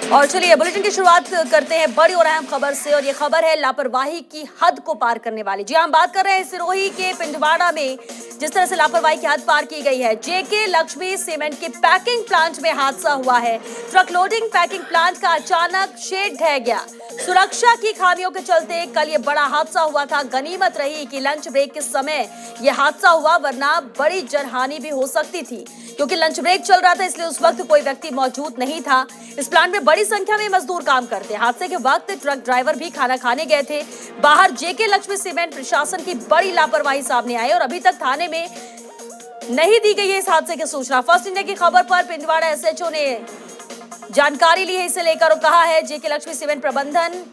और चलिए बुलेटिन की शुरुआत करते हैं बड़ी और अहम खबर से, और ये खबर है लापरवाही की हद को पार करने वाली। जी हम बात कर रहे हैं सिरोही के पिंडवाड़ा में जिस तरह से लापरवाही की हद पार की गई है। जेके लक्ष्मी सीमेंट के पैकिंग प्लांट में हादसा हुआ है। ट्रक लोडिंग पैकिंग प्लांट का अचानक शेड ढह गया। सुरक्षा की खामियों के चलते कल ये बड़ा हादसा हुआ था। गनीमत रही कि लंच ब्रेक के समय यह हादसा हुआ, वरना बड़ी जनहानि भी हो सकती थी। क्योंकि लंच ब्रेक चल रहा था, इसलिए उस वक्त कोई व्यक्ति मौजूद नहीं था। इस प्लांट में बड़ी संख्या में मजदूर काम करते हैं। हादसे के वक्त ट्रक ड्राइवर भी खाना खाने गए थे। बाहर जेके लक्ष्मी सीमेंट प्रशासन की बड़ी लापरवाही सामने आई और अभी तक थाने में नहीं दी गई है इस हादसे की सूचना। फर्स्ट इंडिया की खबर पर पिंडवाड़ा एसएचओ ने जानकारी ली है इसे लेकर, और कहा है जेके लक्ष्मी सीमेंट प्रबंधन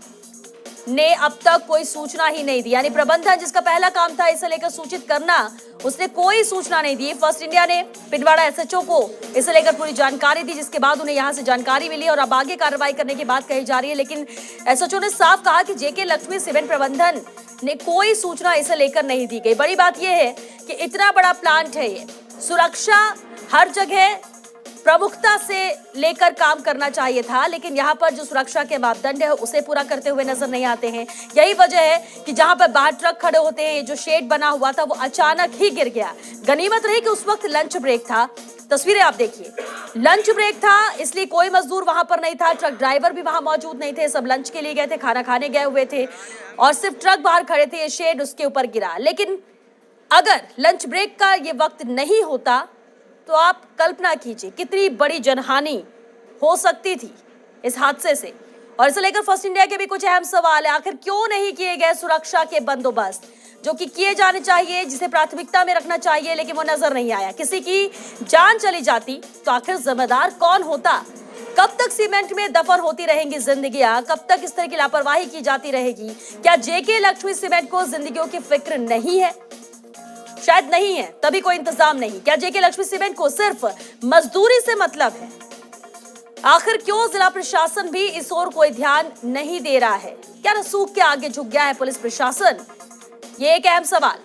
ने अब तक कोई सूचना ही नहीं दी। यानी प्रबंधन जिसका पहला काम था इसे लेकर सूचित करना, उसने कोई सूचना नहीं दी। फर्स्ट इंडिया ने पिंडवाड़ा एसएचओ को इसे लेकर पूरी जानकारी दी, जिसके बाद उन्हें यहां से जानकारी मिली और अब आगे कार्रवाई करने की बात कही जा रही है। लेकिन एसएचओ ने साफ कहा कि जेके लक्ष्मी सीमेंट प्रबंधन ने कोई सूचना इसे लेकर नहीं दी गई। बड़ी बात यह है कि इतना बड़ा प्लांट है, ये सुरक्षा हर जगह प्रमुखता से लेकर काम करना चाहिए था, लेकिन यहाँ पर जो सुरक्षा के मापदंड है उसे पूरा करते हुए नजर नहीं आते हैं। यही वजह है कि जहां पर बाहर ट्रक खड़े होते हैं, जो शेड बना हुआ था वो अचानक ही गिर गया। गनीमत रही कि उस वक्त लंच ब्रेक था। तस्वीरें आप देखिए, लंच ब्रेक था इसलिए कोई मजदूर वहां पर नहीं था, ट्रक ड्राइवर भी वहां मौजूद नहीं थे। सब लंच के लिए गए थे, खाना खाने गए हुए थे और सिर्फ ट्रक बाहर खड़े थे, ये शेड उसके ऊपर गिरा। लेकिन अगर लंच ब्रेक का ये वक्त नहीं होता तो आप कल्पना कीजिए कितनी बड़ी जनहानि हो सकती थी इस हादसे से। और इसे लेकर फर्स्ट इंडिया के भी कुछ अहम सवाल है। आखिर क्यों नहीं किए गए सुरक्षा के बंदोबस्त जो कि किए जाने चाहिए, जिसे प्राथमिकता में रखना चाहिए, लेकिन वो नजर नहीं आया। किसी की जान चली जाती तो आखिर जिम्मेदार कौन होता? कब तक सीमेंट में दफन होती रहेंगी जिंदगियां? कब तक इस तरह की लापरवाही की जाती रहेगी? क्या जेके लक्ष्मी सीमेंट को जिंदगियों की फिक्र नहीं है? शायद नहीं है, तभी कोई इंतजाम नहीं। क्या जेके लक्ष्मी सीमेंट को सिर्फ मजदूरी से मतलब है? आखिर क्यों जिला प्रशासन भी इस ओर कोई ध्यान नहीं दे रहा है? क्या रसूख के आगे झुक गया है पुलिस प्रशासन? ये एक अहम सवाल।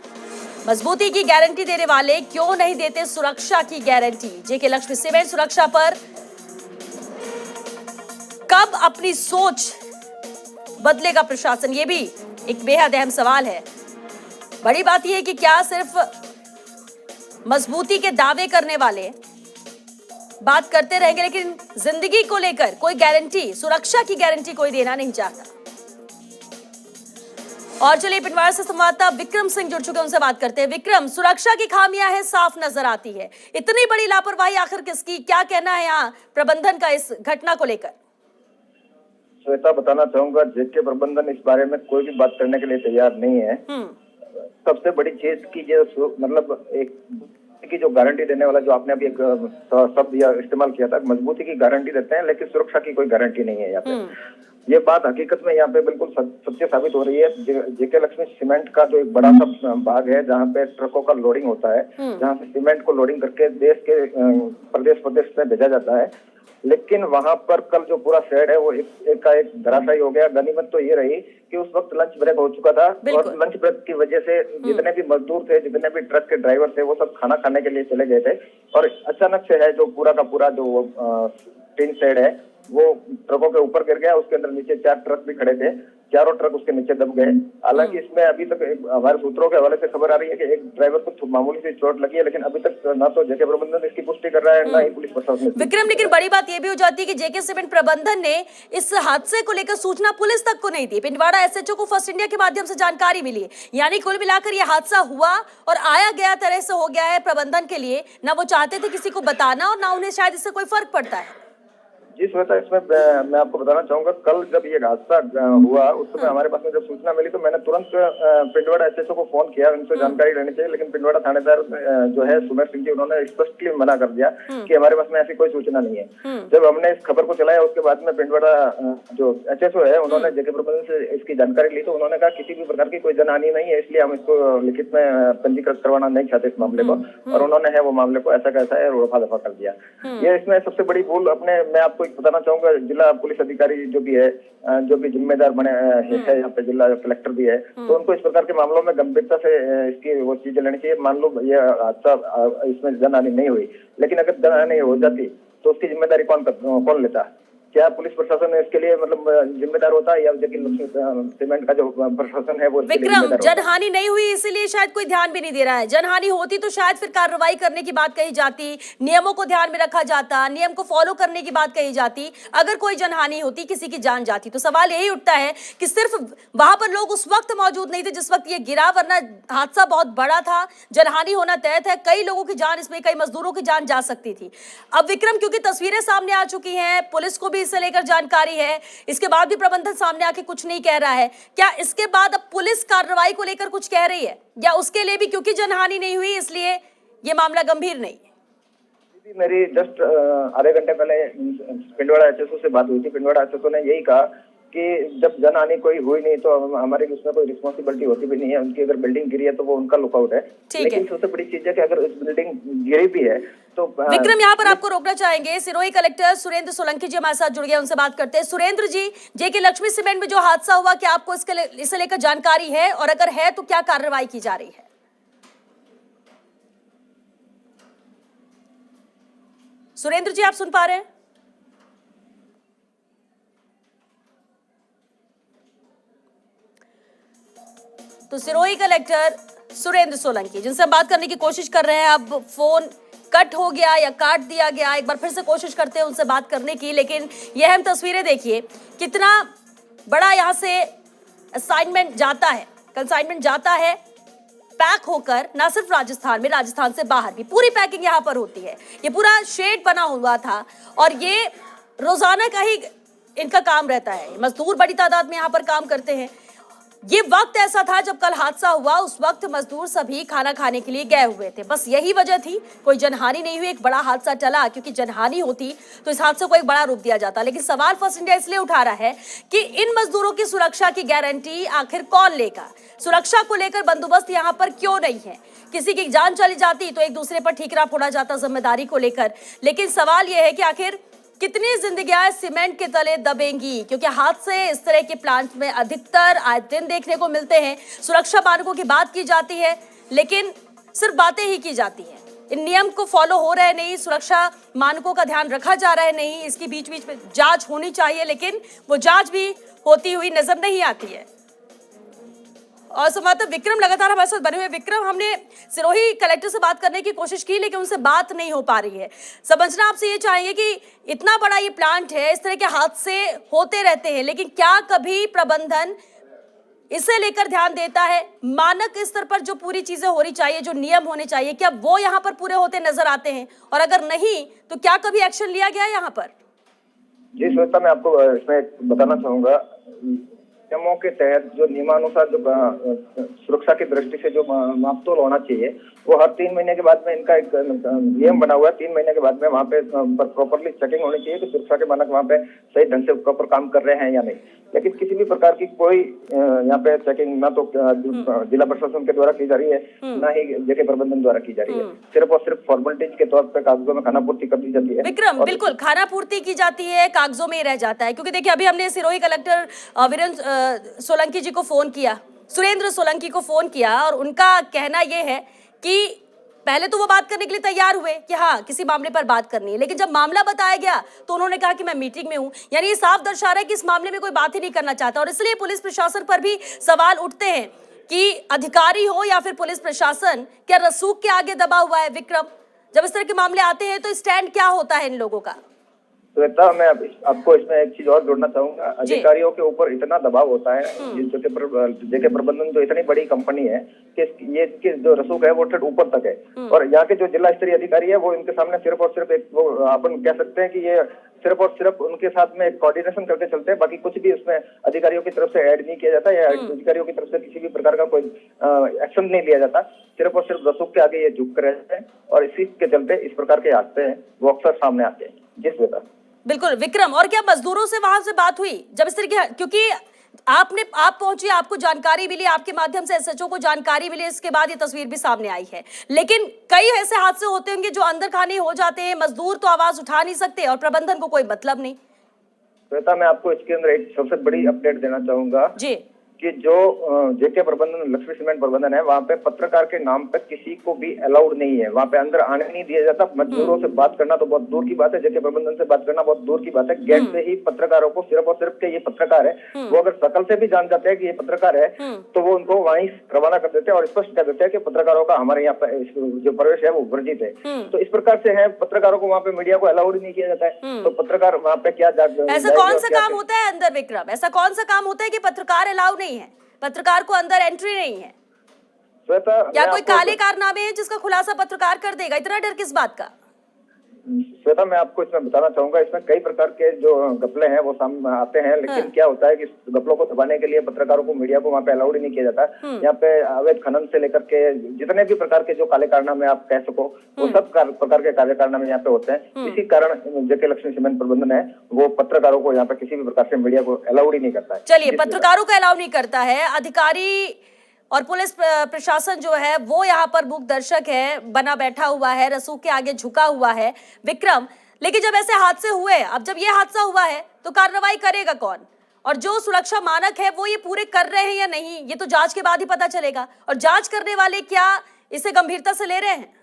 मजबूती की गारंटी देने वाले क्यों नहीं देते सुरक्षा की गारंटी? जेके लक्ष्मी सीमेंट सुरक्षा पर कब अपनी सोच बदलेगा प्रशासन? ये भी एक बेहद अहम सवाल है। बड़ी बात यह है कि क्या सिर्फ मजबूती के दावे करने वाले बात करते रहेंगे, लेकिन जिंदगी को लेकर कोई गारंटी, सुरक्षा की गारंटी कोई देना नहीं चाहता। और चलिए पिंडवाड़ा से संवाददाता विक्रम सिंह जुड़ चुके हैं, उनसे बात करते हैं। विक्रम, सुरक्षा की खामियां है साफ नजर आती है, इतनी बड़ी लापरवाही आखिर किसकी? क्या कहना है यहाँ प्रबंधन का इस घटना को लेकर? श्वेता, बताना चाहूंगा जेके प्रबंधन इस बारे में कोई भी बात करने के लिए तैयार नहीं है। सबसे बड़ी चीज की जो मतलब एक की जो गारंटी देने वाला, जो आपने अभी एक शब्द या इस्तेमाल किया था, मजबूती की गारंटी देते हैं लेकिन सुरक्षा की कोई गारंटी नहीं है यहाँ पे। ये बात हकीकत में यहाँ पे बिल्कुल सत्य साबित हो रही है। जेके लक्ष्मी सीमेंट का जो एक बड़ा सा भाग है जहाँ पे ट्रकों का लोडिंग होता है, जहाँ से सीमेंट को लोडिंग करके देश के प्रदेश में भेजा जाता है, लेकिन वहां पर कल जो पूरा शेड है वो एक का एक धराशायी हो गया। गनीमत तो ये रही कि उस वक्त लंच ब्रेक हो चुका था और लंच ब्रेक की वजह से जितने भी मजदूर थे, जितने भी ट्रक के ड्राइवर थे, वो सब खाना खाने के लिए चले गए थे। और अचानक से है जो पूरा का पूरा जो टीन शेड है वो ट्रकों के ऊपर गिर गया। उसके अंदर नीचे 4 ट्रक भी खड़े थे, चारों ट्रक उसके नीचे दब गए। हालांकि इसमें अभी तक हमारे सूत्रों के हवाले से खबर आ रही है कि एक ड्राइवर को मामूली सी चोट लगी है, लेकिन अभी तक ना तो जेके प्रबंधन इसकी पुष्टि कर रहा है, ना ही पुलिस प्रशासन। विक्रम, लेकिन बड़ी बात यह भी हो जाती है कि जेके सीमेंट प्रबंधन ने इस हादसे को लेकर सूचना पुलिस तक को नहीं दी। पिंडवाड़ा एसएचओ को फर्स्ट इंडिया के माध्यम से जानकारी मिली, यानी कुल मिलाकर यह हादसा हुआ और आया गया तरह से हो गया है प्रबंधन के लिए। ना वो चाहते थे किसी को बताना और ना उन्हें शायद इससे कोई फर्क पड़ता है। जी श्वेता, इसमें मैं आपको बताना चाहूंगा, कल जब ये हादसा हुआ उस समय हमारे पास में जब सूचना मिली तो मैंने तुरंत पिंडवाड़ा एसएचओ को फोन किया, उनसे जानकारी लेनी चाहिए। लेकिन पिंडवाड़ा थानेदार जो है सुमेर सिंह जी, उन्होंने स्पष्टली मना कर दिया कि हमारे पास में ऐसी कोई सूचना नहीं है। जब हमने इस खबर को चलाया उसके बाद में पिंडवाड़ा जो एसएचओ है उन्होंने जेके प्रबंधन से इसकी जानकारी ली तो उन्होंने कहा किसी भी प्रकार की कोई जनहानि नहीं है, इसलिए हम इसको लिखित में पंजीकृत करवाना नहीं चाहते इस मामले को। और उन्होंने है वो मामले को ऐसा कैसा है रफा दफा कर दिया। ये इसमें सबसे बड़ी भूल अपने मैं आपको बताना चाहूंगा, जिला पुलिस अधिकारी जो भी है, जो भी जिम्मेदार बने है यहाँ पे, जिला कलेक्टर भी है, तो उनको इस प्रकार के मामलों में गंभीरता से इसकी वो चीजें लेनी चाहिए। मान लो ये हादसा इसमें जनहानि नहीं हुई, लेकिन अगर जनहानि हो जाती तो उसकी जिम्मेदारी कौन लेता? क्या पुलिस प्रशासन इसके लिए मतलब जिम्मेदार होता है, या जेके लक्ष्मी सीमेंट का जो प्रशासन है वो इसके लिए विक्रम, जिम्मेदार होता है? जनहानि नहीं हुई इसीलिए शायद कोई ध्यान भी नहीं दे रहा है। जनहानि होती तो शायद फिर कार्रवाई करने की बात कही जाती, नियमों को ध्यान में रखा जाता, नियम को फॉलो करने की बात कही जाती। अगर कोई जनहानि होती, किसी की जान जाती, तो सवाल यही उठता है कि सिर्फ वहां पर लोग उस वक्त मौजूद नहीं थे जिस वक्त ये गिरा, वरना हादसा बहुत बड़ा था, जनहानि होना तय है, कई लोगों की जान, इसमें कई मजदूरों की जान जा सकती थी। अब विक्रम, क्योंकि तस्वीरें सामने आ चुकी हैं, पुलिस को भी इससे लेकर जानकारी है, इसके बाद भी प्रबंधन सामने आके कुछ नहीं कह रहा है, क्या इसके बाद अब पुलिस कार्रवाई को लेकर कुछ कह रही है, या उसके लिए भी क्योंकि जनहानि नहीं हुई इसलिए ये मामला गंभीर नहीं? मेरी जस्ट आधे घंटे पहले पिंडवाड़ा एसएसओ से बात हुई थी। पिंडवाड़ा एसएसओ ने यही कहा कि जब जनहानि कोई हुई नहीं तो हमारी उसमें कोई रिस्पॉन्सिबिलिटी होती भी नहीं है। उनकी अगर बिल्डिंग गिरी है तो वो उनका लुकआउट है, लेकिन सबसे बड़ी चीज है कि अगर इस बिल्डिंग गिरी भी है तो विक्रम, यहाँ पर आपको रोकना चाहेंगे। सिरोही कलेक्टर सुरेंद्र सोलंकी जी हमारे साथ जुड़ गए, उनसे बात करते हैं। सुरेंद्र जी, जेके लक्ष्मी सीमेंट में जो हादसा हुआ, क्या आपको इसे लेकर जानकारी है, और अगर है तो क्या कार्रवाई की जा रही है? सुरेंद्र जी, आप सुन पा रहे हैं? तो सिरोही कलेक्टर सुरेंद्र सोलंकी जिनसे हम बात करने की कोशिश कर रहे हैं, अब फोन कट हो गया या काट दिया गया, एक बार फिर से कोशिश करते हैं उनसे बात करने की। लेकिन यह अहम तस्वीरें देखिए, कितना बड़ा यहां से असाइनमेंट जाता है, कंसाइनमेंट जाता है पैक होकर, ना सिर्फ राजस्थान में, राजस्थान से बाहर भी पूरी पैकिंग यहां पर होती है। ये पूरा शेड बना हुआ था और ये रोजाना का ही इनका काम रहता है। मजदूर बड़ी तादाद में यहां पर काम करते हैं। ये वक्त ऐसा था जब कल हादसा हुआ, उस वक्त मजदूर सभी खाना खाने के लिए गए हुए थे, बस यही वजह थी। कोई जनहानि नहीं हुई, एक बड़ा हादसा टला, क्योंकि जनहानि होती तो इस हादसे को एक बड़ा रूप दिया जाता। लेकिन सवाल फर्स्ट इंडिया इसलिए उठा रहा है कि इन मजदूरों की सुरक्षा की गारंटी आखिर कौन लेगा? सुरक्षा को लेकर बंदोबस्त यहाँ पर क्यों नहीं है? किसी की जान चली जाती तो एक दूसरे पर ठीकरा फोड़ा जाता जिम्मेदारी को लेकर। लेकिन सवाल यह है कि आखिर कितनी जिंदगियां सीमेंट के तले दबेंगी, क्योंकि हादसे इस तरह के प्लांट में अधिकतर आए दिन देखने को मिलते हैं। सुरक्षा मानकों की बात की जाती है, लेकिन सिर्फ बातें ही की जाती हैं। इन नियम को फॉलो हो रहे नहीं, सुरक्षा मानकों का ध्यान रखा जा रहा है नहीं। इसकी बीच बीच में जांच होनी चाहिए, लेकिन वो जांच भी होती हुई नजर नहीं आती है। और संवाददाता विक्रम लगातार हमारे साथ बने हुए। विक्रम, हमने सिरोही कलेक्टर से बात करने की कोशिश की, लेकिन उनसे बात नहीं हो पा रही है। समझना आपसे ये चाहेंगे कि इतना बड़ा ये प्लांट है, इस तरह के हादसे होते रहते हैं, लेकिन क्या कभी प्रबंधन इसे लेकर ध्यान देता है? मानक स्तर पर जो पूरी चीजें होनी चाहिए, जो नियम होने चाहिए, क्या वो यहाँ पर पूरे होते नजर आते हैं? और अगर नहीं तो क्या कभी एक्शन लिया गया यहाँ पर? जी श्वेता, मैं आपको इसमें बताना चाहूंगा, नियमों के तहत जो नियमानुसार जो सुरक्षा की दृष्टि से जो मापतोल होना चाहिए, वो हर 3 महीने के बाद में इनका एक नियम बना हुआ है। 3 महीने के बाद में वहाँ पे प्रॉपरली चेकिंग होनी चाहिए कि सुरक्षा के मानक वहाँ पे सही ढंग से प्रॉपर काम कर रहे हैं या नहीं। लेकिन किसी भी प्रकार की कोई यहाँ पे चेकिंग ना तो जिला प्रशासन के द्वारा की जा रही है, ना ही जेके प्रबंधन द्वारा की जा रही है। सिर्फ और सिर्फ फॉर्मेलिटीज के तौर पर कागजों में खानापूर्ति कर दी जाती है। विक्रम, बिल्कुल खानापूर्ति की जाती है, कागजों में ही रह जाता है। क्योंकि देखिए, अभी हमने सिरोही कलेक्टर वीरेंद्र सोलंकी जी को फोन किया, सुरेंद्र सोलंकी को फोन किया, और उनका कहना यह है कि पहले तो वो बात करने के लिए तैयार हुए कि हाँ किसी मामले पर बात करनी है, लेकिन जब मामला बताया गया तो उन्होंने कहा कि मैं मीटिंग में हूं। यानी ये साफ दर्शा रहा है कि इस मामले में कोई बात ही नहीं करना चाहता। और इसलिए पुलिस प्रशासन पर भी सवाल उठते हैं कि अधिकारी हो या फिर पुलिस प्रशासन, क्या रसूख के आगे दबा हुआ है? विक्रम, जब इस तरह के मामले आते हैं तो स्टैंड क्या होता है इन लोगों का? श्वेता, मैं आपको इसमें एक चीज और जोड़ना चाहूंगा। अधिकारियों के ऊपर इतना दबाव होता है, जेके प्रबंधन तो इतनी बड़ी कंपनी है कि ये जो रसूख है वो ठेठ ऊपर तक है। और यहाँ के जो जिला स्तरीय अधिकारी है वो इनके सामने सिर्फ और सिर्फ एक वो अपन कह सकते हैं कि ये सिर्फ और सिर्फ उनके साथ में कोऑर्डिनेशन करके चलते हैं। बाकी कुछ भी उसमें अधिकारियों की तरफ से ऐड नहीं किया जाता, या अधिकारियों की तरफ से किसी भी प्रकार का कोई एक्शन नहीं लिया जाता। सिर्फ और सिर्फ रसूख के आगे ये झुक कर रहते हैं, और इसी के चलते इस प्रकार के हादसे हैं वो अक्सर सामने आते हैं। जिस वजह बिल्कुल विक्रम, और क्या मजदूरों से वहां से बात हुई जब इस तरीके, क्योंकि आप पहुंचे, आपको जानकारी मिली, आपके माध्यम से एसएचओ को जानकारी मिली, इसके बाद ये तस्वीर भी सामने आई है। लेकिन कई ऐसे हादसे होते होंगे जो अंदर खाने हो जाते हैं, मजदूर तो आवाज उठा नहीं सकते और प्रबंधन को कोई मतलब नहीं। श्वेता, मैं आपको इसके अंदर एक सबसे बड़ी अपडेट देना चाहूंगा जी, कि जो जेके प्रबंधन, लक्ष्मी सीमेंट प्रबंधन है, वहाँ पे पत्रकार के नाम पे किसी को भी अलाउड नहीं है, वहाँ पे अंदर आने नहीं दिया जाता। मजदूरों से बात करना तो बहुत दूर की बात है, जेके प्रबंधन से बात करना बहुत दूर की बात है। गेट से ही पत्रकारों को सिर्फ और सिर्फ के ये पत्रकार है, वो अगर शकल से भी जान जाते हैं कि ये पत्रकार है, तो वो उनको वहीं रवाना कर देते हैं और स्पष्ट कर देते हैं कि पत्रकारों का हमारे यहाँ पे जो प्रवेश है वो वर्जित है। तो इस प्रकार से है, पत्रकारों को वहाँ पे, मीडिया को अलाउड ही नहीं किया जाता है। तो पत्रकार वहाँ पे क्या ऐसा कौन सा काम होता है अंदर विक्रम, ऐसा कौन सा काम होता है कि पत्रकार अलाउ नहीं है, पत्रकार को अंदर एंट्री नहीं है? श्वेता, क्या कोई काले कारनामे हैं जिसका खुलासा पत्रकार कर देगा? इतना डर किस बात का? श्वेता, मैं आपको इसमें बताना चाहूंगा, इसमें कई प्रकार के जो घपले हैं वो सामने आते हैं, लेकिन क्या होता है कि घपलों को दबाने के लिए पत्रकारों को, मीडिया को वहाँ पे अलाउड ही नहीं किया जाता। यहाँ पे अवैध खनन से लेकर के जितने भी प्रकार के जो काले कारनामे आप कह सको, वो सब प्रकार के काले कारनामे यहाँ पे होते हैं। इसी कारण जेके लक्ष्मी सीमेंट प्रबंधन है वो पत्रकारों को यहाँ पे किसी भी प्रकार से, मीडिया को अलाउड ही नहीं करता है। चलिए, पत्रकारों को अलाउ नहीं करता है, अधिकारी और पुलिस प्रशासन जो है वो यहाँ पर मूक दर्शक है, बना बैठा हुआ है, रसूख के आगे झुका हुआ है विक्रम। लेकिन जब ऐसे हादसे हुए, अब जब ये हादसा हुआ है तो कार्रवाई करेगा कौन? और जो सुरक्षा मानक है वो ये पूरे कर रहे हैं या नहीं, ये तो जांच के बाद ही पता चलेगा। और जांच करने वाले क्या इसे गंभीरता से ले रहे हैं?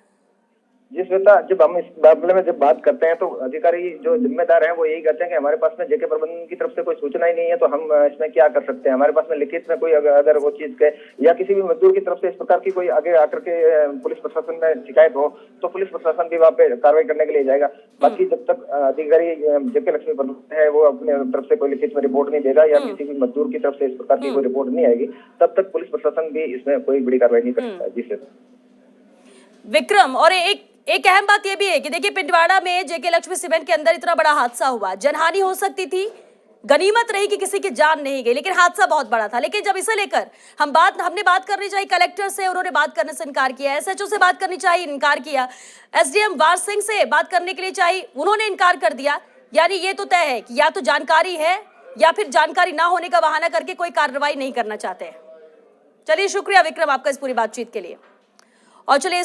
जी श्वेता, जब हम इस मामले में जब बात करते हैं तो अधिकारी जो जिम्मेदार हैं वो यही कहते हैं कि हमारे पास में जेके प्रबंधन की तरफ से कोई सूचना ही नहीं है, तो हम इसमें क्या कर सकते हैं। हमारे पास में लिखित में कोई अगर वो चीज के या किसी भी मजदूर की तरफ से इस प्रकार की कोई आगे आकर के पुलिस प्रशासन में शिकायत हो तो पुलिस प्रशासन भी वहाँ पे कार्रवाई करने के लिए जाएगा। बाकी जब तक अधिकारी जेके लक्ष्मी प्रबंधन है वो अपने तरफ से कोई लिखित में रिपोर्ट नहीं देगा या किसी भी मजदूर की तरफ से इस प्रकार की कोई रिपोर्ट नहीं आएगी, तब तक पुलिस प्रशासन भी इसमें कोई बड़ी कार्रवाई नहीं कर सकता। जी सर विक्रम, और एक अहम बात यह भी है कि देखिए, पिंडवाड़ा में जेके लक्ष्मी सीमेंट के अंदर इतना बड़ा हादसा हुआ, जनहानि हो सकती थी, गनीमत रही कि किसी की जान नहीं गई, लेकिन हादसा बहुत बड़ा था। लेकिन जब इसे लेकर हमने बात करनी चाहिए कलेक्टर से, उन्होंने बात करने से इनकार किया, एसएचओ से बात करनी चाहिए, इनकार किया, एसडीएम वार सिंह से बात करने के लिए चाहिए, उन्होंने इनकार कर दिया। यानी ये तो तय है कि या तो जानकारी है या फिर जानकारी ना होने का बहाना करके कोई कार्रवाई नहीं करना चाहते हैं। चलिए, शुक्रिया विक्रम आपका इस पूरी बातचीत के लिए। और चलिए